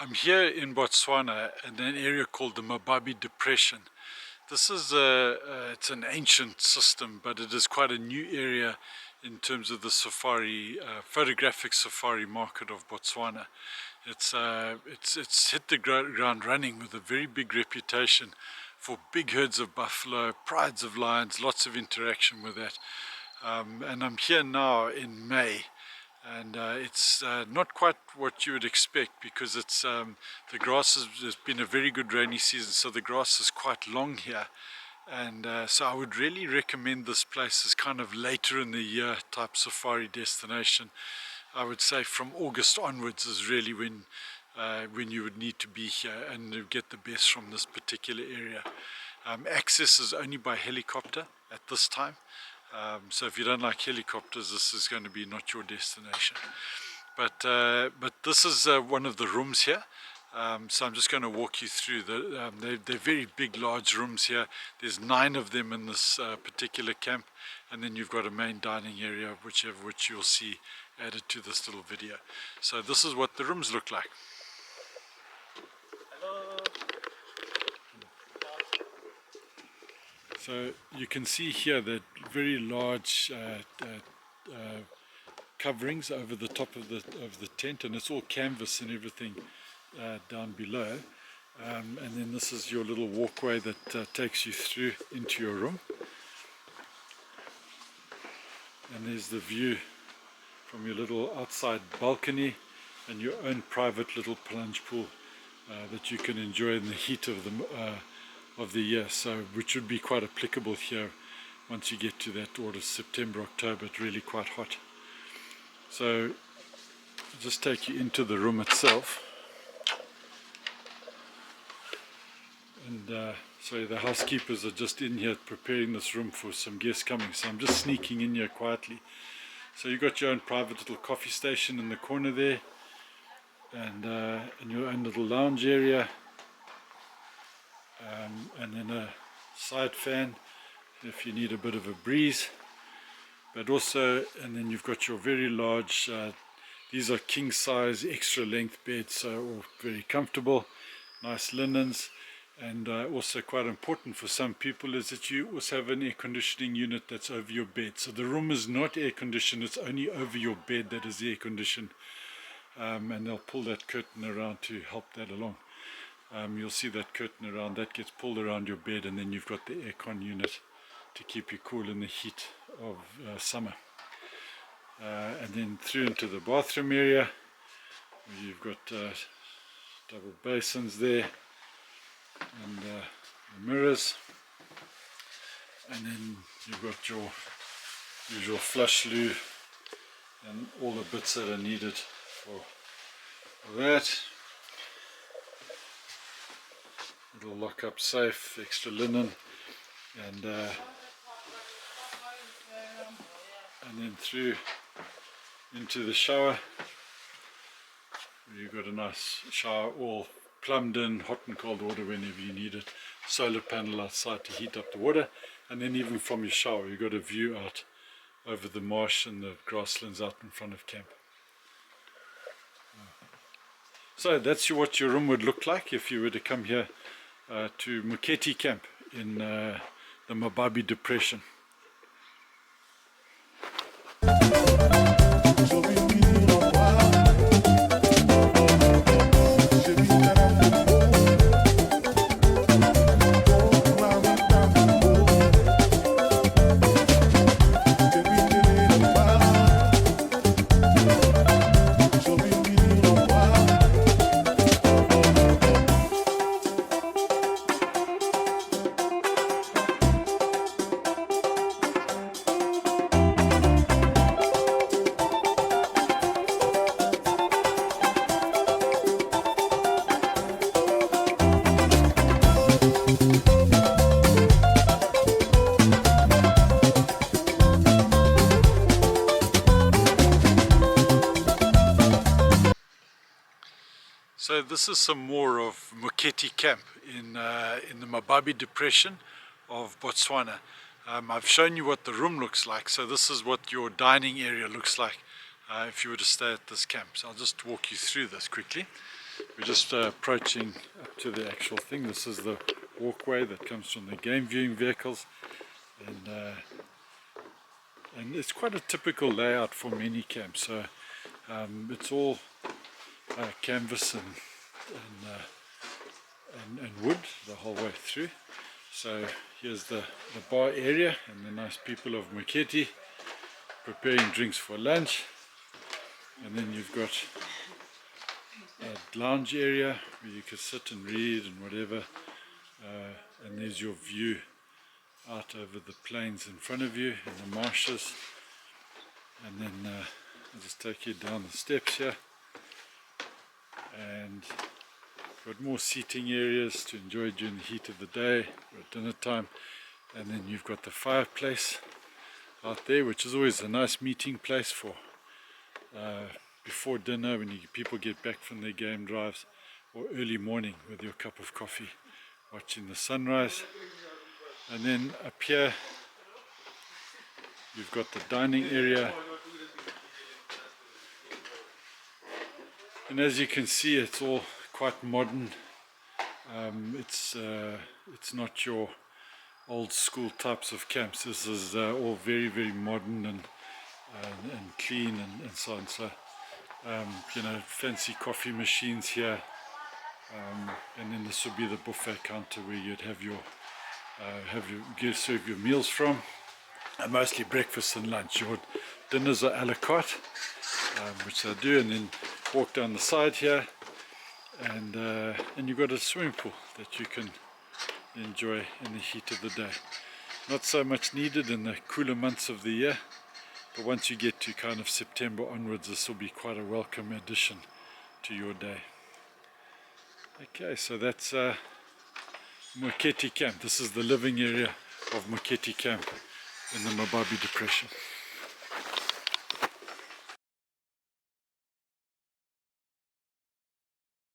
I'm here in Botswana in an area called the Mababe Depression. This is it's an ancient system, but it is quite a new area in terms of the safari, photographic safari market of Botswana. It's hit the ground running with a very big reputation for big herds of buffalo, prides of lions, lots of interaction with that. And I'm here now in May. And it's not quite what you would expect, because it's the grass has been a very good rainy season, so the grass is quite long here. And so I would really recommend this place as kind of later in the year type safari destination. I would say from August onwards is really when you would need to be here and get the best from this particular area. Access is only by helicopter at this time. So if you don't like helicopters, this is going to be not your destination. But this is one of the rooms here. So I'm just going to walk you through. They're very big, large rooms here. There's 9 of them in this particular camp. And then you've got a main dining area, which you'll see added to this little video. So this is what the rooms look like. So you can see here that very large coverings over the top of the tent, and it's all canvas and everything down below. And then this is your little walkway that takes you through into your room. And there's the view from your little outside balcony and your own private little plunge pool that you can enjoy in the heat of the year, so which would be quite applicable here once you get to that order September, October. It's really quite hot. So I'll just take you into the room itself, and so the housekeepers are just in here preparing this room for some guests coming, so I'm just sneaking in here quietly. So you've got your own private little coffee station in the corner there, and your own little lounge area. And then a side fan if you need a bit of a breeze, but also, and then you've got your very large, these are king size extra length beds, so all very comfortable, nice linens. And also quite important for some people is that you also have an air conditioning unit that's over your bed. So the room is not air conditioned, it's only over your bed that is air conditioned, and they'll pull that curtain around to help that along. You'll see that curtain around, that gets pulled around your bed, and then you've got the aircon unit to keep you cool in the heat of summer. And then through into the bathroom area, where you've got double basins there, and the mirrors, and then you've got your usual flush loo and all the bits that are needed for that. Little lock-up safe, extra linen, and then through into the shower. You've got a nice shower, all plumbed in, hot and cold water whenever you need it. Solar panel outside to heat up the water, and then even from your shower, you've got a view out over the marsh and the grasslands out in front of camp. So that's what your room would look like if you were to come here to Mokete Camp in the Mababe Depression. So this is some more of Mokete Camp in the Mababe Depression of Botswana. I've shown you what the room looks like, so this is what your dining area looks like if you were to stay at this camp. So I'll just walk you through this quickly. We're just approaching up to the actual thing. This is the walkway that comes from the game viewing vehicles, and it's quite a typical layout for many camps. So it's all canvas and wood the whole way through. So here's the bar area and the nice people of Mokete preparing drinks for lunch, and then you've got a lounge area where you can sit and read and whatever, and there's your view out over the plains in front of you and the marshes. And then I'll just take you down the steps here, and got more seating areas to enjoy during the heat of the day or at dinner time. And then you've got the fireplace out there, which is always a nice meeting place for before dinner when people get back from their game drives, or early morning with your cup of coffee watching the sunrise. And then up here you've got the dining area, and as you can see, it's all quite modern. It's not your old school types of camps. This is all very, very modern and clean and so on. So you know, fancy coffee machines here, and then this would be the buffet counter where you'd have your serve your meals from, and mostly breakfast and lunch. Your dinners are a la carte, which they do, and then walk down the side here, and you've got a swimming pool that you can enjoy in the heat of the day. Not so much needed in the cooler months of the year, but once you get to kind of September onwards, this will be quite a welcome addition to your day. Okay, so that's Mokete Camp. This is the living area of Mokete Camp in the Mababe Depression.